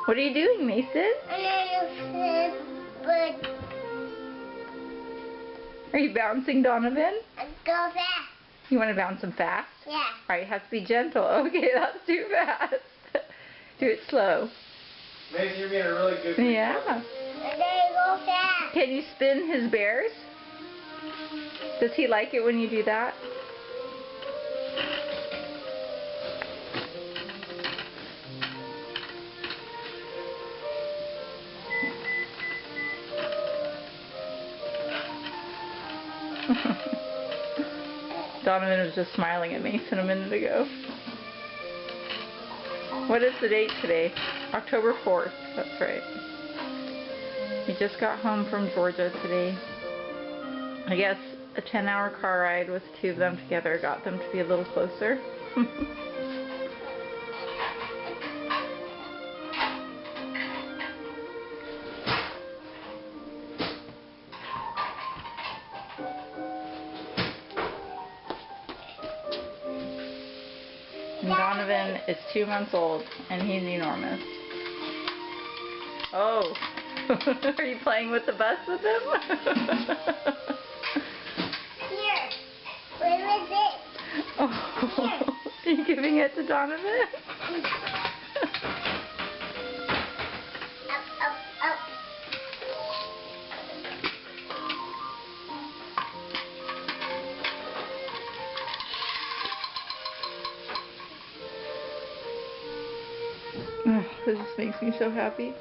What are you doing, Mason? Are you bouncing, Donovan? Go fast. You want to bounce him fast? Yeah. Alright, you have to be gentle. Okay, that's too fast. Do it slow. Mason, you're being a really good reporter. Yeah. And then go fast. Can you spin his bears? Does he like it when you do that? Donovan was just smiling at Mason a minute ago. What is the date today? October 4th. That's right. We just got home from Georgia today. I guess a 10-hour car ride with the two of them together got them to be a little closer. And Donovan is 2 months old, and he's enormous. Oh, are you playing with the bus with him? Here. Where is it? Oh, are you giving it to Donovan? Up, up, up. Oh, this makes me so happy.